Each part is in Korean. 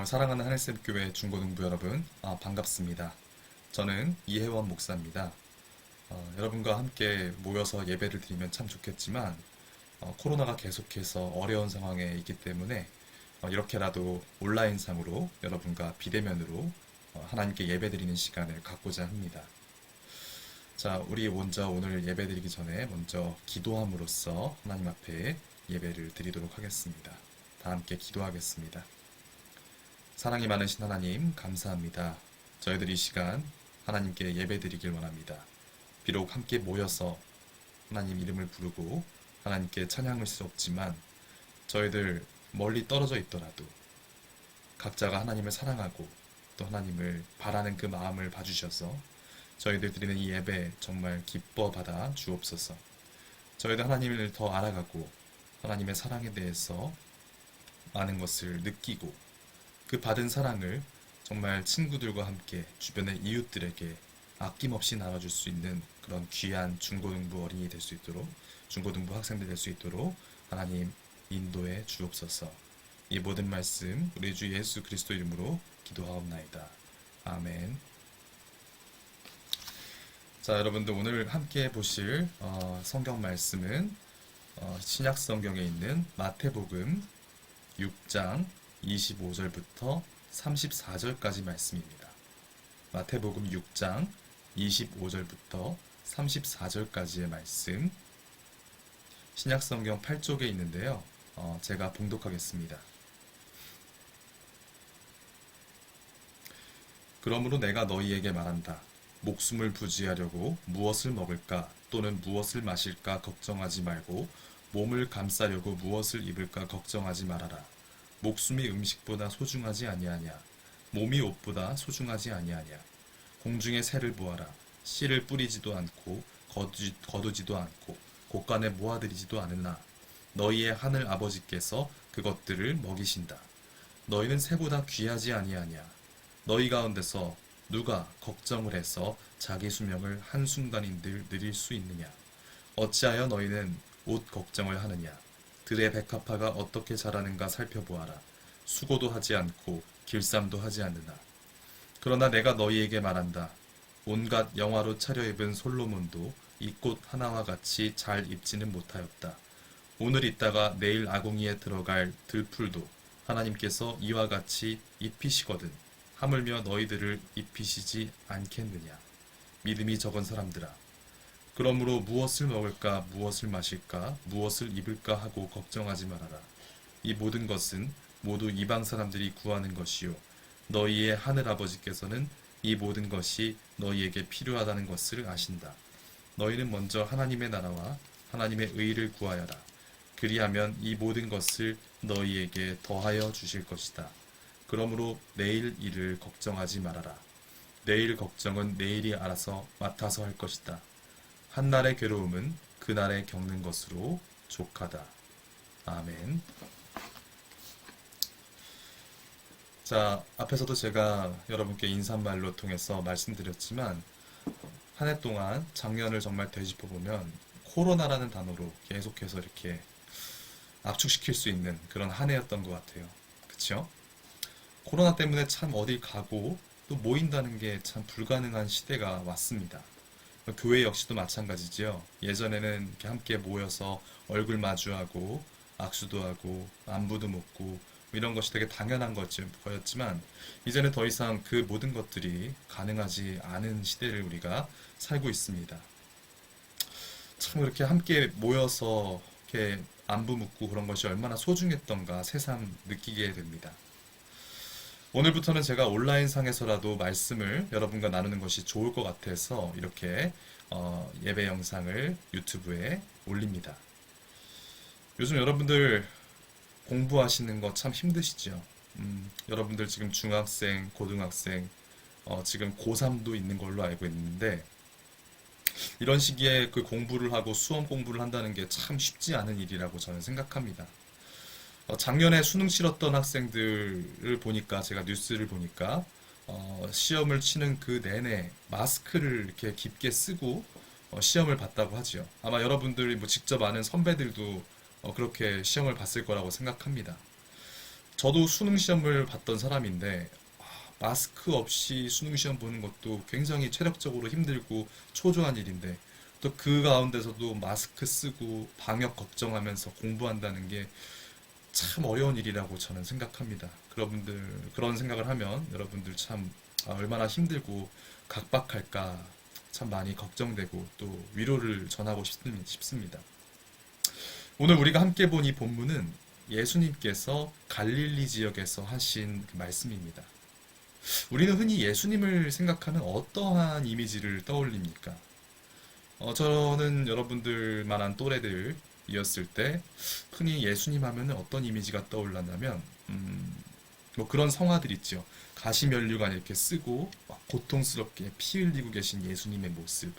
사랑하는 하늘샘교회 중고등부 여러분, 반갑습니다. 저는 이혜원 목사입니다. 여러분과 함께 모여서 예배를 드리면 참 좋겠지만 코로나가 계속해서 어려운 상황에 있기 때문에 이렇게라도 온라인상으로 여러분과 비대면으로 하나님께 예배드리는 시간을 갖고자 합니다. 자, 우리 먼저 오늘 예배드리기 전에 먼저 기도함으로써 하나님 앞에 예배를 드리도록 하겠습니다. 다 함께 기도하겠습니다. 사랑이 많으신 하나님, 감사합니다. 저희들이 이 시간 하나님께 예배드리길 원합니다. 비록 함께 모여서 하나님 이름을 부르고 하나님께 찬양할 수 없지만 저희들 멀리 떨어져 있더라도 각자가 하나님을 사랑하고 또 하나님을 바라는 그 마음을 봐주셔서 저희들 드리는 이 예배 정말 기뻐 받아 주옵소서. 저희들 하나님을 더 알아가고 하나님의 사랑에 대해서 많은 것을 느끼고 그 받은 사랑을 정말 친구들과 함께 주변의 이웃들에게 아낌없이 나눠줄 수 있는 그런 귀한 중고등부 어린이 될 수 있도록, 중고등부 학생들 될 수 있도록 하나님 인도해 주옵소서. 이 모든 말씀 우리 주 예수 그리스도 이름으로 기도하옵나이다. 아멘. 자, 여러분들 오늘 함께 보실 성경 말씀은 신약 성경에 있는 마태복음 6장 25절부터 34절까지 말씀입니다. 마태복음 6장 25절부터 34절까지의 말씀, 신약성경 8쪽에 있는데요. 제가 봉독하겠습니다. 그러므로 내가 너희에게 말한다. 목숨을 부지하려고 무엇을 먹을까 또는 무엇을 마실까 걱정하지 말고 몸을 감싸려고 무엇을 입을까 걱정하지 말아라. 목숨이 음식보다 소중하지 아니하냐. 몸이 옷보다 소중하지 아니하냐. 공중의 새를 보아라. 씨를 뿌리지도 않고 거두지도 않고 곳간에 모아들이지도 않으나 너희의 하늘 아버지께서 그것들을 먹이신다. 너희는 새보다 귀하지 아니하냐. 너희 가운데서 누가 걱정을 해서 자기 수명을 한순간인들 늘릴 수 있느냐. 어찌하여 너희는 옷 걱정을 하느냐. 들의 백합화가 어떻게 자라는가 살펴보아라. 수고도 하지 않고 길쌈도 하지 않느나. 그러나 내가 너희에게 말한다. 온갖 영화로 차려입은 솔로몬도 이 꽃 하나와 같이 잘 입지는 못하였다. 오늘 있다가 내일 아궁이에 들어갈 들풀도 하나님께서 이와 같이 입히시거든. 하물며 너희들을 입히시지 않겠느냐. 믿음이 적은 사람들아. 그러므로 무엇을 먹을까, 무엇을 마실까, 무엇을 입을까 하고 걱정하지 말아라. 이 모든 것은 모두 이방 사람들이 구하는 것이요. 너희의 하늘 아버지께서는 이 모든 것이 너희에게 필요하다는 것을 아신다. 너희는 먼저 하나님의 나라와 하나님의 의를 구하여라. 그리하면 이 모든 것을 너희에게 더하여 주실 것이다. 그러므로 내일 일을 걱정하지 말아라. 내일 걱정은 내일이 알아서 맡아서 할 것이다. 한날의 괴로움은 그날에 겪는 것으로 족하다. 아멘. 자, 앞에서도 제가 여러분께 인사말로 통해서 말씀드렸지만 한 해 동안 작년을 정말 되짚어보면 코로나라는 단어로 계속해서 이렇게 압축시킬 수 있는 그런 한 해였던 것 같아요. 그쵸? 코로나 때문에 참 어딜 가고 또 모인다는 게 참 불가능한 시대가 왔습니다. 교회 역시도 마찬가지지요. 예전에는 이렇게 함께 모여서 얼굴 마주하고 악수도 하고 안부도 묻고 이런 것이 되게 당연한 거였지만 이제는 더 이상 그 모든 것들이 가능하지 않은 시대를 우리가 살고 있습니다. 참 이렇게 함께 모여서 이렇게 안부 묻고 그런 것이 얼마나 소중했던가 새삼 느끼게 됩니다. 오늘부터는 제가 온라인상에서라도 말씀을 여러분과 나누는 것이 좋을 것 같아서 이렇게 예배 영상을 유튜브에 올립니다. 요즘 여러분들 공부하시는 거 참 힘드시죠? 여러분들 지금 중학생, 고등학생, 지금 고3도 있는 걸로 알고 있는데 이런 시기에 그 공부를 하고 수험 공부를 한다는 게 참 쉽지 않은 일이라고 저는 생각합니다. 작년에 수능 치렀던 학생들을 보니까 제가 뉴스를 보니까 시험을 치는 그 내내 마스크를 이렇게 깊게 쓰고 시험을 봤다고 하지요. 아마 여러분들이 뭐 직접 아는 선배들도 그렇게 시험을 봤을 거라고 생각합니다. 저도 수능 시험을 봤던 사람인데 마스크 없이 수능 시험 보는 것도 굉장히 체력적으로 힘들고 초조한 일인데 또 그 가운데서도 마스크 쓰고 방역 걱정하면서 공부한다는 게 참 어려운 일이라고 저는 생각합니다. 여러분들 그런 생각을 하면 여러분들 참 얼마나 힘들고 각박할까 참 많이 걱정되고 또 위로를 전하고 싶습니다. 오늘 우리가 함께 본 이 본문은 예수님께서 갈릴리 지역에서 하신 그 말씀입니다. 우리는 흔히 예수님을 생각하면 어떠한 이미지를 떠올립니까? 저는 여러분들만한 또래들이었을 때 흔히 예수님 하면은 어떤 이미지가 떠올랐냐면 뭐 그런 성화들 있죠. 가시면류관 이렇게 쓰고 막 고통스럽게 피 흘리고 계신 예수님의 모습.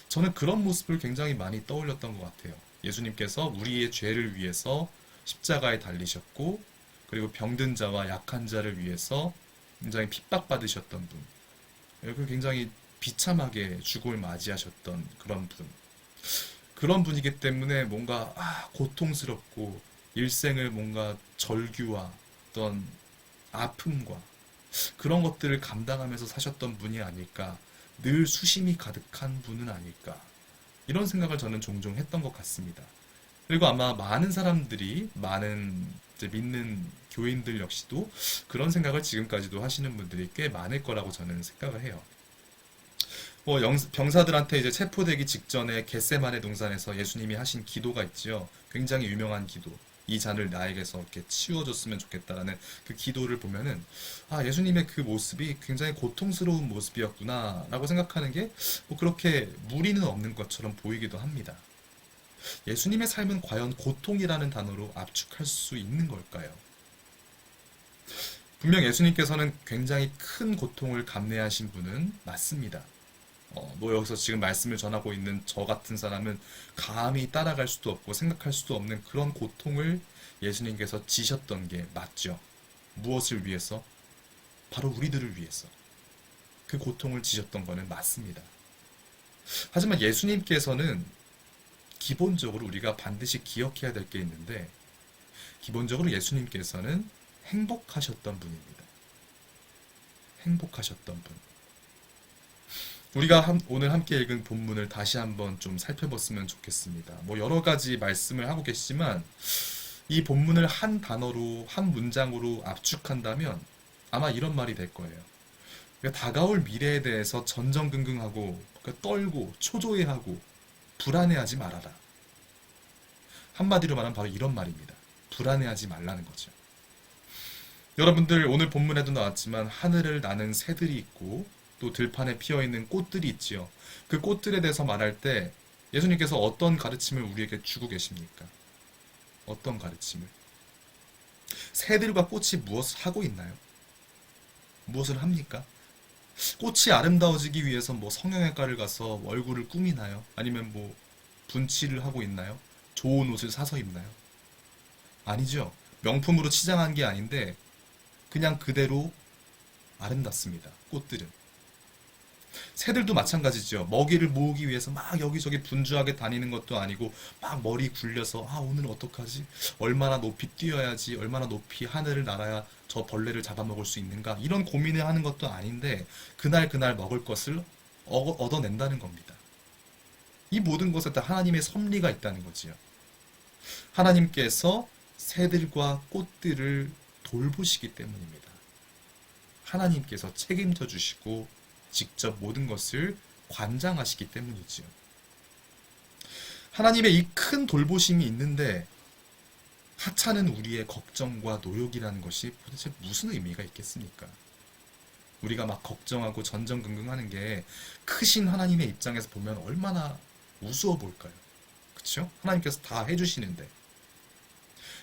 저는 그런 모습을 굉장히 많이 떠올렸던 것 같아요. 예수님께서 우리의 죄를 위해서 십자가에 달리셨고 그리고 병든 자와 약한 자를 위해서 굉장히 핍박받으셨던 분. 그리고 굉장히 비참하게 죽음을 맞이하셨던 그런 분. 그런 분이기 때문에 뭔가 고통스럽고 일생을 뭔가 절규와 어떤 아픔과 그런 것들을 감당하면서 사셨던 분이 아닐까. 늘 수심이 가득한 분은 아닐까. 이런 생각을 저는 종종 했던 것 같습니다. 그리고 아마 많은 사람들이, 많은 이제 믿는 교인들 역시도 그런 생각을 지금까지도 하시는 분들이 꽤 많을 거라고 저는 생각을 해요. 뭐 병사들한테 이제 체포되기 직전에 겟세마네 동산에서 예수님이 하신 기도가 있지요. 굉장히 유명한 기도. 이 잔을 나에게서 이렇게 치워줬으면 좋겠다라는 그 기도를 보면은 예수님의 그 모습이 굉장히 고통스러운 모습이었구나라고 생각하는 게 뭐 그렇게 무리는 없는 것처럼 보이기도 합니다. 예수님의 삶은 과연 고통이라는 단어로 압축할 수 있는 걸까요? 분명 예수님께서는 굉장히 큰 고통을 감내하신 분은 맞습니다. 뭐 여기서 지금 말씀을 전하고 있는 저 같은 사람은 감히 따라갈 수도 없고 생각할 수도 없는 그런 고통을 예수님께서 지셨던 게 맞죠. 무엇을 위해서? 바로 우리들을 위해서. 그 고통을 지셨던 거는 맞습니다. 하지만 예수님께서는 기본적으로 우리가 반드시 기억해야 될 게 있는데, 기본적으로 예수님께서는 행복하셨던 분입니다. 행복하셨던 분. 우리가 오늘 함께 읽은 본문을 다시 한번 좀 살펴봤으면 좋겠습니다. 뭐 여러 가지 말씀을 하고 계시지만 이 본문을 한 단어로, 한 문장으로 압축한다면 아마 이런 말이 될 거예요. 그러니까 다가올 미래에 대해서 전전긍긍하고 그러니까 떨고 초조해하고 불안해하지 말아라. 한마디로 말하면 바로 이런 말입니다. 불안해하지 말라는 거죠. 여러분들 오늘 본문에도 나왔지만 하늘을 나는 새들이 있고 또 들판에 피어있는 꽃들이 있지요. 그 꽃들에 대해서 말할 때 예수님께서 어떤 가르침을 우리에게 주고 계십니까? 어떤 가르침을? 새들과 꽃이 무엇을 하고 있나요? 무엇을 합니까? 꽃이 아름다워지기 위해서 뭐 성형외과를 가서 얼굴을 꾸미나요? 아니면 뭐 분칠을 하고 있나요? 좋은 옷을 사서 입나요? 아니죠. 명품으로 치장한 게 아닌데 그냥 그대로 아름답습니다. 꽃들은. 새들도 마찬가지죠. 먹이를 모으기 위해서 막 여기저기 분주하게 다니는 것도 아니고 막 머리 굴려서 오늘은 어떡하지? 얼마나 높이 뛰어야지? 얼마나 높이 하늘을 날아야 저 벌레를 잡아먹을 수 있는가? 이런 고민을 하는 것도 아닌데 그날 그날 먹을 것을 얻어낸다는 겁니다. 이 모든 것에 다 하나님의 섭리가 있다는 거지요. 하나님께서 새들과 꽃들을 돌보시기 때문입니다. 하나님께서 책임져 주시고 직접 모든 것을 관장하시기 때문이지요. 하나님의 이 큰 돌보심이 있는데 하찮은 우리의 걱정과 노력이라는 것이 도대체 무슨 의미가 있겠습니까? 우리가 막 걱정하고 전전긍긍하는 게 크신 하나님의 입장에서 보면 얼마나 우스워 볼까요? 그렇죠? 하나님께서 다 해주시는데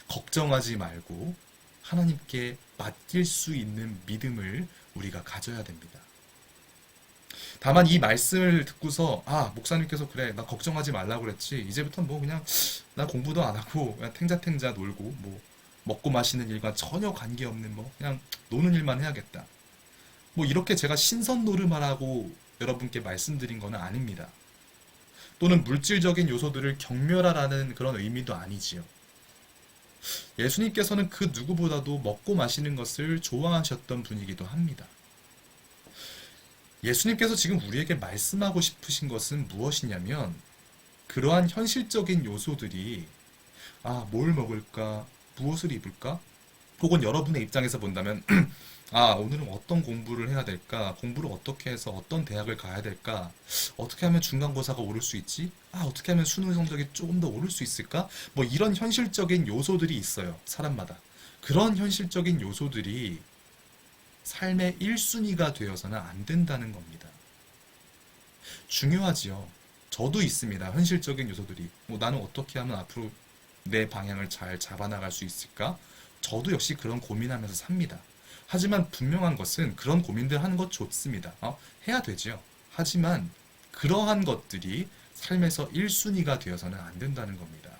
걱정하지 말고 하나님께 맡길 수 있는 믿음을 우리가 가져야 됩니다. 다만 이 말씀을 듣고서 목사님께서 그래 나 걱정하지 말라고 그랬지 이제부터 뭐 그냥 나 공부도 안 하고 그냥 탱자탱자 놀고 뭐 먹고 마시는 일과 전혀 관계없는 뭐 그냥 노는 일만 해야겠다 뭐 이렇게 제가 신선 노름하라고 여러분께 말씀드린 거는 아닙니다. 또는 물질적인 요소들을 경멸하라는 그런 의미도 아니지요. 예수님께서는 그 누구보다도 먹고 마시는 것을 좋아하셨던 분이기도 합니다. 예수님께서 지금 우리에게 말씀하고 싶으신 것은 무엇이냐면 그러한 현실적인 요소들이 뭘 먹을까? 무엇을 입을까? 혹은 여러분의 입장에서 본다면 오늘은 어떤 공부를 해야 될까? 공부를 어떻게 해서 어떤 대학을 가야 될까? 어떻게 하면 중간고사가 오를 수 있지? 어떻게 하면 수능 성적이 조금 더 오를 수 있을까? 뭐 이런 현실적인 요소들이 있어요. 사람마다. 그런 현실적인 요소들이 삶의 1순위가 되어서는 안 된다는 겁니다. 중요하지요. 저도 있습니다. 현실적인 요소들이. 나는 어떻게 하면 앞으로 내 방향을 잘 잡아나갈 수 있을까? 저도 역시 그런 고민하면서 삽니다. 하지만 분명한 것은 그런 고민들 하는 것 좋습니다. 해야 되죠. 하지만 그러한 것들이 삶에서 1순위가 되어서는 안 된다는 겁니다.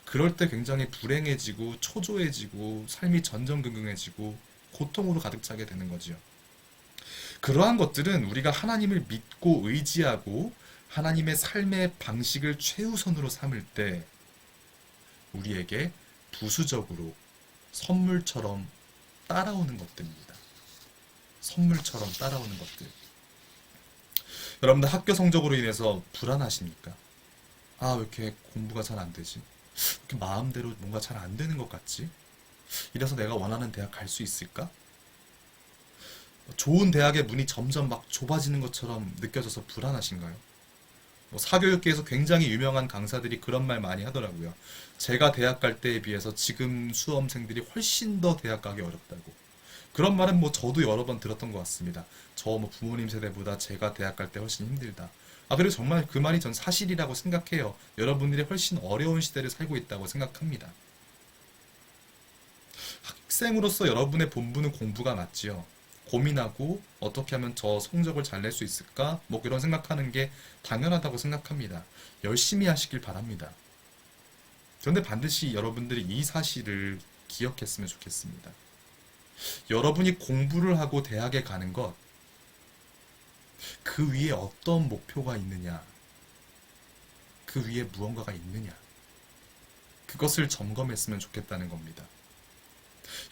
그럴 때 굉장히 불행해지고 초조해지고 삶이 전전긍긍해지고 고통으로 가득 차게 되는 거죠. 그러한 것들은 우리가 하나님을 믿고 의지하고 하나님의 삶의 방식을 최우선으로 삼을 때 우리에게 부수적으로 선물처럼 따라오는 것들입니다. 선물처럼 따라오는 것들. 여러분들 학교 성적으로 인해서 불안하십니까? 왜 이렇게 공부가 잘 안 되지? 이렇게 마음대로 뭔가 잘 안 되는 것 같지? 이래서 내가 원하는 대학 갈 수 있을까? 좋은 대학의 문이 점점 막 좁아지는 것처럼 느껴져서 불안하신가요? 사교육계에서 굉장히 유명한 강사들이 그런 말 많이 하더라고요. 제가 대학 갈 때에 비해서 지금 수험생들이 훨씬 더 대학 가기 어렵다고. 그런 말은 저도 여러 번 들었던 것 같습니다. 저 부모님 세대보다 제가 대학 갈 때 훨씬 힘들다. 그리고 정말 그 말이 전 사실이라고 생각해요. 여러분들이 훨씬 어려운 시대를 살고 있다고 생각합니다. 학생으로서 여러분의 본분은 공부가 맞지요. 고민하고 어떻게 하면 저 성적을 잘 낼 수 있을까? 이런 생각하는 게 당연하다고 생각합니다. 열심히 하시길 바랍니다. 그런데 반드시 여러분들이 이 사실을 기억했으면 좋겠습니다. 여러분이 공부를 하고 대학에 가는 것, 그 위에 어떤 목표가 있느냐, 그 위에 무언가가 있느냐, 그것을 점검했으면 좋겠다는 겁니다.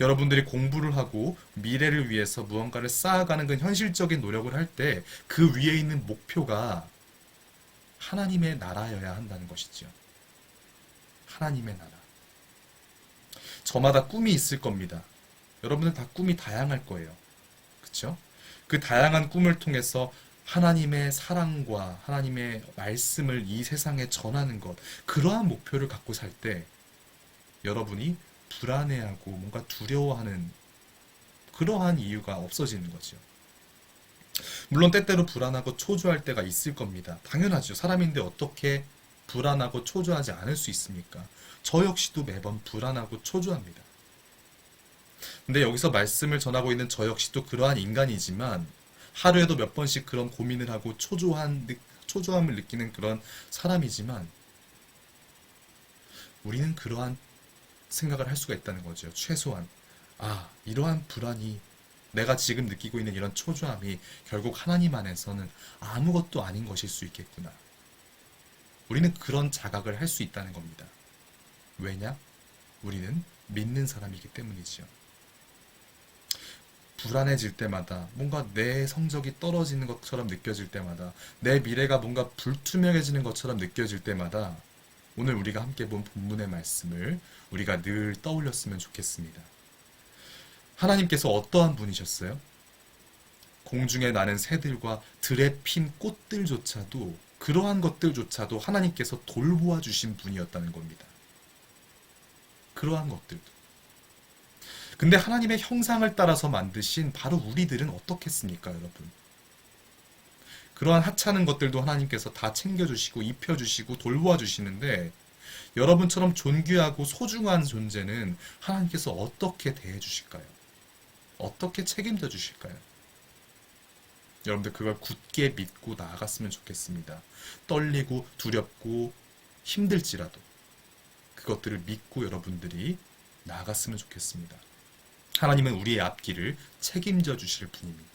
여러분들이 공부를 하고 미래를 위해서 무언가를 쌓아가는 그 현실적인 노력을 할 때 그 위에 있는 목표가 하나님의 나라여야 한다는 것이죠. 하나님의 나라. 저마다 꿈이 있을 겁니다. 여러분들 다 꿈이 다양할 거예요. 그쵸? 그 다양한 꿈을 통해서 하나님의 사랑과 하나님의 말씀을 이 세상에 전하는 것, 그러한 목표를 갖고 살 때 여러분이 불안해하고 뭔가 두려워하는 그러한 이유가 없어지는 거죠. 물론 때때로 불안하고 초조할 때가 있을 겁니다. 당연하죠. 사람인데 어떻게 불안하고 초조하지 않을 수 있습니까? 저 역시도 매번 불안하고 초조합니다. 근데 여기서 말씀을 전하고 있는 저 역시도 그러한 인간이지만 하루에도 몇 번씩 그런 고민을 하고 초조함을 느끼는 그런 사람이지만 우리는 그러한 생각을 할 수가 있다는 거죠. 최소한 이러한 불안이 내가 지금 느끼고 있는 이런 초조함이 결국 하나님 안에서는 아무것도 아닌 것일 수 있겠구나. 우리는 그런 자각을 할 수 있다는 겁니다. 왜냐? 우리는 믿는 사람이기 때문이지요. 불안해질 때마다 뭔가 내 성적이 떨어지는 것처럼 느껴질 때마다 내 미래가 뭔가 불투명해지는 것처럼 느껴질 때마다 오늘 우리가 함께 본 본문의 말씀을 우리가 늘 떠올렸으면 좋겠습니다. 하나님께서 어떠한 분이셨어요? 공중에 나는 새들과 들에 핀 꽃들조차도 그러한 것들조차도 하나님께서 돌보아 주신 분이었다는 겁니다. 그러한 것들도. 근데 하나님의 형상을 따라서 만드신 바로 우리들은 어떻겠습니까, 여러분? 그러한 하찮은 것들도 하나님께서 다 챙겨주시고 입혀주시고 돌보아 주시는데 여러분처럼 존귀하고 소중한 존재는 하나님께서 어떻게 대해 주실까요? 어떻게 책임져 주실까요? 여러분들 그걸 굳게 믿고 나아갔으면 좋겠습니다. 떨리고 두렵고 힘들지라도 그것들을 믿고 여러분들이 나아갔으면 좋겠습니다. 하나님은 우리의 앞길을 책임져 주실 분입니다.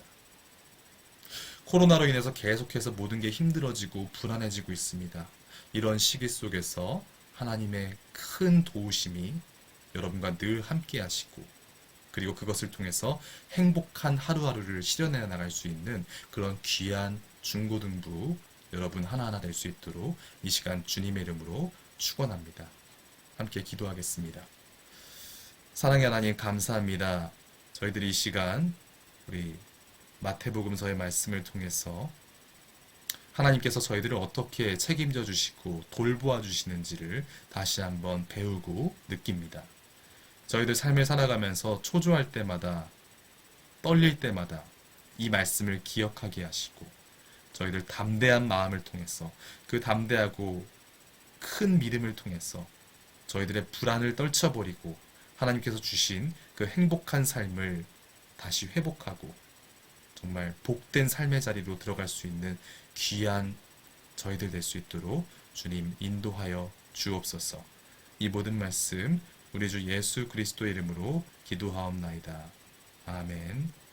코로나로 인해서 계속해서 모든 게 힘들어지고 불안해지고 있습니다. 이런 시기 속에서 하나님의 큰 도우심이 여러분과 늘 함께 하시고, 그리고 그것을 통해서 행복한 하루하루를 실현해 나갈 수 있는 그런 귀한 중고등부 여러분 하나하나 될 수 있도록 이 시간 주님의 이름으로 축원합니다. 함께 기도하겠습니다. 사랑의 하나님, 감사합니다. 저희들이 이 시간 우리 마태복음서의 말씀을 통해서 하나님께서 저희들을 어떻게 책임져 주시고 돌보아 주시는지를 다시 한번 배우고 느낍니다. 저희들 삶을 살아가면서 초조할 때마다, 떨릴 때마다 이 말씀을 기억하게 하시고, 저희들 담대한 마음을 통해서, 그 담대하고 큰 믿음을 통해서 저희들의 불안을 떨쳐버리고 하나님께서 주신 그 행복한 삶을 다시 회복하고 정말 복된 삶의 자리로 들어갈 수 있는 귀한 저희들 될 수 있도록 주님 인도하여 주옵소서. 이 모든 말씀 우리 주 예수 그리스도의 이름으로 기도하옵나이다. 아멘.